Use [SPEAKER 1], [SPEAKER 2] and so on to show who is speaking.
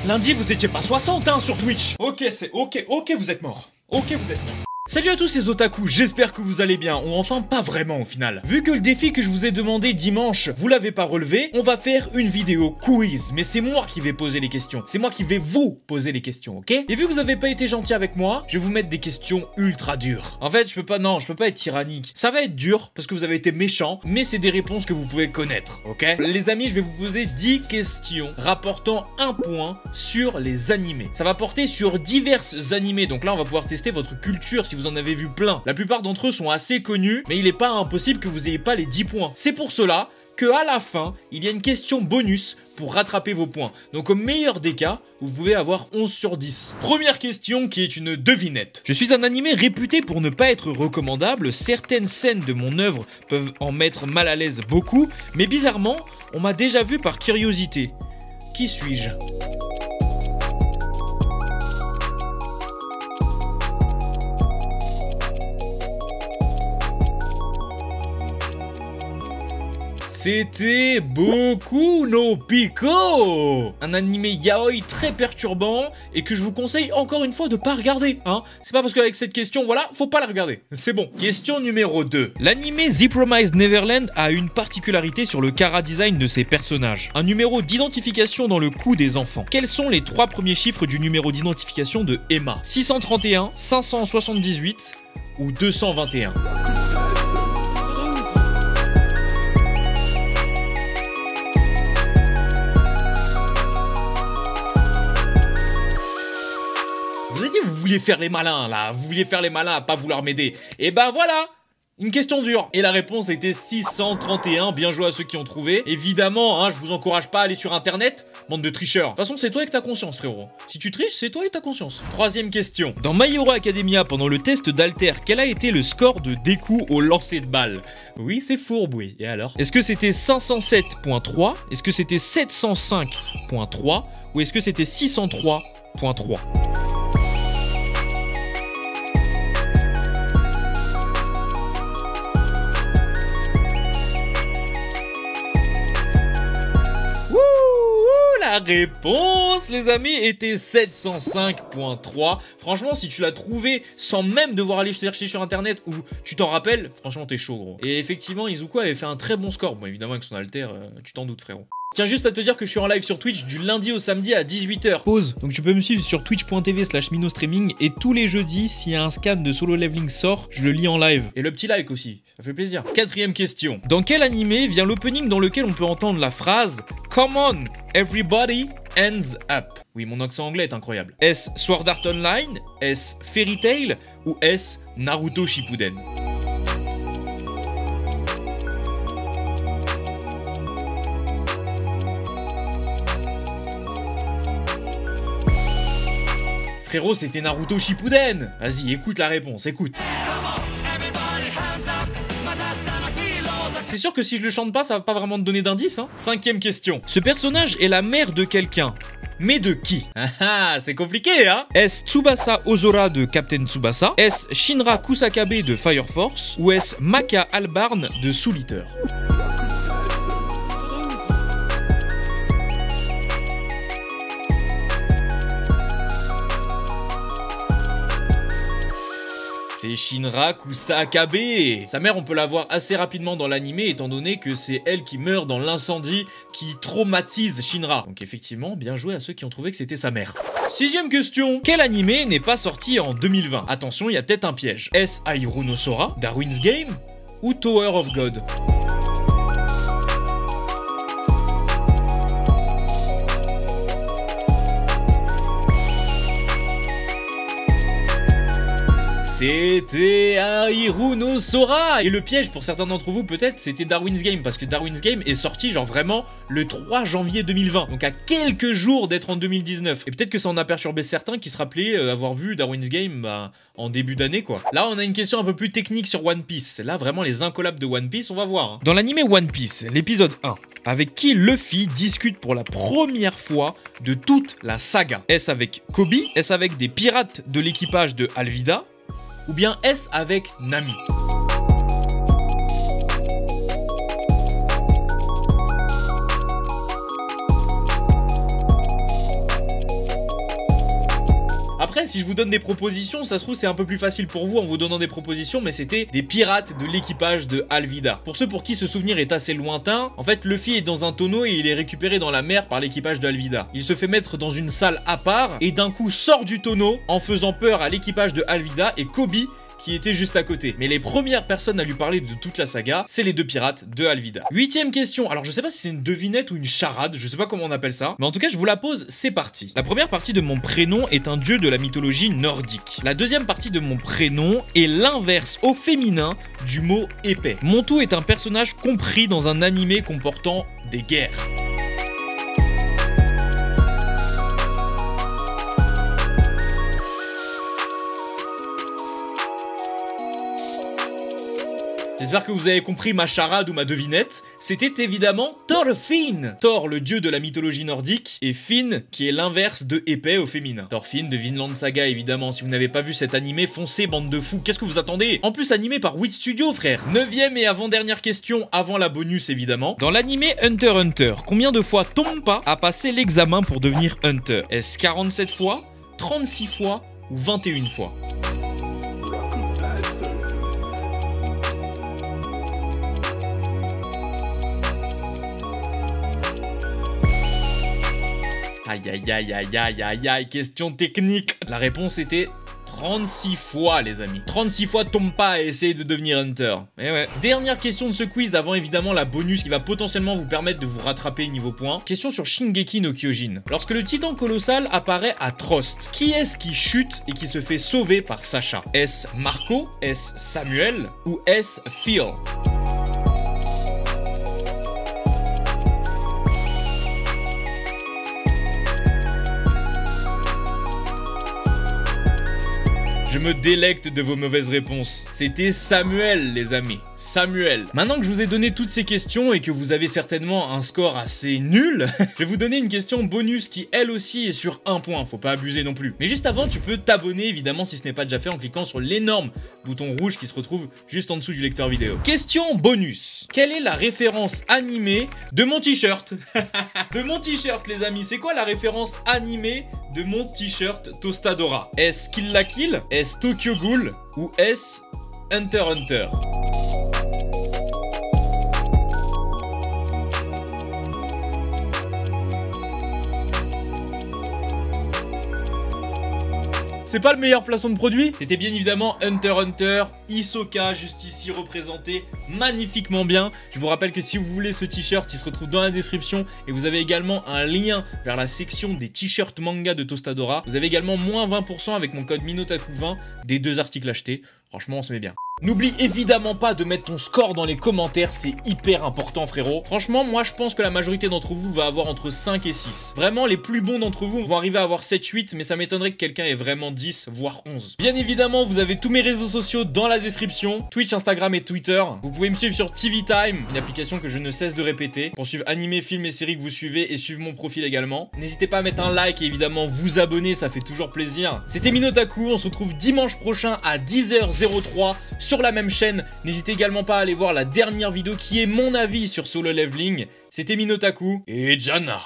[SPEAKER 1] Lundi, vous étiez pas 60 hein, sur Twitch. Ok, vous êtes mort. Ok, vous êtes mort. Salut à tous les otaku, j'espère que vous allez bien, ou enfin pas vraiment au final. Vu que le défi que je vous ai demandé dimanche, vous l'avez pas relevé, on va faire une vidéo quiz, mais c'est moi qui vais poser les questions, c'est moi qui vais vous poser les questions, ok? Et vu que vous avez pas été gentil avec moi, je vais vous mettre des questions ultra dures. En fait, je peux pas être tyrannique. Ça va être dur, parce que vous avez été méchant, mais c'est des réponses que vous pouvez connaître, ok? Les amis, je vais vous poser 10 questions rapportant un point sur les animés. Ça va porter sur diverses animés, donc là on va pouvoir tester votre culture si vous en avez vu plein. La plupart d'entre eux sont assez connus, mais il est pas impossible que vous ayez pas les 10 points. C'est pour cela que à la fin, il y a une question bonus pour rattraper vos points. Donc au meilleur des cas, vous pouvez avoir 11 sur 10. Première question qui est une devinette. Je suis un animé réputé pour ne pas être recommandable. Certaines scènes de mon œuvre peuvent en mettre mal à l'aise beaucoup, mais bizarrement, on m'a déjà vu par curiosité. Qui suis-je ? C'était Boku no Pico, un animé yaoi très perturbant et que je vous conseille encore une fois de pas regarder, hein. C'est pas parce qu'avec cette question, voilà, faut pas la regarder. C'est bon. Question numéro 2. L'animé The Promised Neverland a une particularité sur le chara-design de ses personnages. Un numéro d'identification dans le cou des enfants. Quels sont les 3 premiers chiffres du numéro d'identification de Emma? 631, 578 ou 221? Vous vouliez faire les malins là, vous vouliez faire les malins à pas vouloir m'aider. Et ben voilà, une question dure. Et la réponse était 631, bien joué à ceux qui ont trouvé. Évidemment, hein, je vous encourage pas à aller sur internet, bande de tricheurs. De toute façon, c'est toi avec ta conscience, frérot. Si tu triches, c'est toi et ta conscience. Troisième question. Dans My Hero Academia, pendant le test d'Alter, quel a été le score de Deku au lancer de balle? Oui, c'est fourbe, oui. Et alors? Est-ce que c'était 507.3? Est-ce que c'était 705.3? Ou est-ce que c'était 603.3? La réponse, les amis, était 705.3. Franchement, si tu l'as trouvé sans même devoir aller chercher sur internet ou tu t'en rappelles, franchement, t'es chaud, gros. Et effectivement, Izuku avait fait un très bon score. Bon, évidemment, avec son alter, tu t'en doutes, frérot. Tiens juste à te dire que je suis en live sur Twitch du lundi au samedi à 18 h. Pause. Donc tu peux me suivre sur twitch.tv/minostreaming et tous les jeudis, s'il y a un scan de Solo Leveling sort, je le lis en live. Et le petit like aussi, ça fait plaisir. Quatrième question. Dans quel animé vient l'opening dans lequel on peut entendre la phrase « Come on, everybody ends up ». Oui, mon accent anglais est incroyable. Est-ce Sword Art Online? Est-ce Fairy Tail? Ou est-ce Naruto Shippuden? Frérot, c'était Naruto Shippuden. Vas-y, écoute la réponse, écoute. C'est sûr que si je le chante pas, ça va pas vraiment te donner d'indice, hein. Cinquième question. Ce personnage est la mère de quelqu'un. Mais de qui? Ah, c'est compliqué, hein. Est-ce Tsubasa Ozora de Captain Tsubasa? Est-ce Shinra Kusakabe de Fire Force? Ou est-ce Maka Albarn de Soul Eater? C'est Shinra Kusakabe. Sa mère, on peut la voir assez rapidement dans l'animé, étant donné que c'est elle qui meurt dans l'incendie qui traumatise Shinra. Donc effectivement, bien joué à ceux qui ont trouvé que c'était sa mère. Sixième question. Quel animé n'est pas sorti en 2020? Attention, il y a peut-être un piège. Est-ce Ahiru no Sora, Darwin's Game ou Tower of God? C'était Ahiru no Sora. Et le piège pour certains d'entre vous peut-être c'était Darwin's Game, parce que Darwin's Game est sorti genre vraiment le 3 janvier 2020, donc à quelques jours d'être en 2019. Et peut-être que ça en a perturbé certains qui se rappelaient avoir vu Darwin's Game en début d'année quoi. Là on a une question un peu plus technique sur One Piece. Là vraiment les incollables de One Piece, on va voir, hein. Dans l'anime One Piece, l'épisode 1, avec qui Luffy discute pour la première fois de toute la saga? Est-ce avec Kobe? Est-ce avec des pirates de l'équipage de Alvida? Ou bien est-ce avec Nami? si je vous donne des propositions, ça se trouve c'est un peu plus facile pour vous en vous donnant des propositions, mais c'était des pirates de l'équipage de Alvida. Pour ceux pour qui ce souvenir est assez lointain, en fait Luffy est dans un tonneau et il est récupéré dans la mer par l'équipage de Alvida. Il se fait mettre dans une salle à part et d'un coup sort du tonneau en faisant peur à l'équipage de Alvida et Kobe qui était juste à côté. Mais les premières personnes à lui parler de toute la saga, c'est les deux pirates de Alvida. 8ème question, alors je sais pas si c'est une devinette ou une charade, je sais pas comment on appelle ça, mais en tout cas je vous la pose, c'est parti. La première partie de mon prénom est un dieu de la mythologie nordique. La deuxième partie de mon prénom est l'inverse au féminin du mot épais. Montou est un personnage compris dans un animé comportant des guerres. J'espère que vous avez compris ma charade ou ma devinette. C'était évidemment Thorfinn. Thor, le dieu de la mythologie nordique, et Finn, qui est l'inverse de épais au féminin. Thorfinn de Vinland Saga, évidemment. Si vous n'avez pas vu cet animé, foncez, bande de fous. Qu'est-ce que vous attendez? En plus, animé par Wit Studio, frère. 9ème et avant-dernière question, avant la bonus, évidemment. Dans l'animé Hunter x Hunter, combien de fois Tompa a passé l'examen pour devenir Hunter? Est-ce 47 fois, 36 fois ou 21 fois? Aïe aïe aïe aïe aïe aïe aïe, question technique. La réponse était 36 fois les amis. 36 fois Tompa a essayé de devenir Hunter. Et ouais. Dernière question de ce quiz avant évidemment la bonus qui va potentiellement vous permettre de vous rattraper niveau points. Question sur Shingeki no Kyojin. Lorsque le titan colossal apparaît à Trost, qui est-ce qui chute et qui se fait sauver par Sasha? Est-ce Marco? Est-ce Samuel? Ou est-ce Phil? Je me délecte de vos mauvaises réponses. C'était Samuel, les amis. Samuel. Maintenant que je vous ai donné toutes ces questions et que vous avez certainement un score assez nul, je vais vous donner une question bonus qui, elle aussi, est sur 1 point. Faut pas abuser non plus. Mais juste avant, tu peux t'abonner, évidemment, si ce n'est pas déjà fait, en cliquant sur l'énorme bouton rouge qui se retrouve juste en dessous du lecteur vidéo. Question bonus. Quelle est la référence animée de mon t-shirt? De mon t-shirt, les amis. C'est quoi la référence animée de mon t-shirt Tostadora? Est-ce Kill la Kill? Est-ce Tokyo Ghoul? Ou est-ce Hunter x Hunter? C'est pas le meilleur placement de produit? C'était bien évidemment Hunter x Hunter, Hisoka juste ici représenté magnifiquement bien. Je vous rappelle que si vous voulez ce t-shirt, il se retrouve dans la description et vous avez également un lien vers la section des t-shirts manga de Tostadora. Vous avez également moins 20% avec mon code Minotaku20 des 2 articles achetés. Franchement, on se met bien. N'oublie évidemment pas de mettre ton score dans les commentaires, c'est hyper important frérot. Franchement, moi je pense que la majorité d'entre vous va avoir entre 5 et 6. Vraiment, les plus bons d'entre vous vont arriver à avoir 7-8, mais ça m'étonnerait que quelqu'un ait vraiment 10, voire 11. Bien évidemment, vous avez tous mes réseaux sociaux dans la description, Twitch, Instagram et Twitter. Vous pouvez me suivre sur TV Time, une application que je ne cesse de répéter, pour suivre animés, films et séries que vous suivez et suivre mon profil également. N'hésitez pas à mettre un like et évidemment vous abonner, ça fait toujours plaisir. C'était Minotaku, on se retrouve dimanche prochain à 10h03 sur la même chaîne. N'hésitez également pas à aller voir la dernière vidéo qui est mon avis sur Solo Leveling. C'était Minotaku et Jana.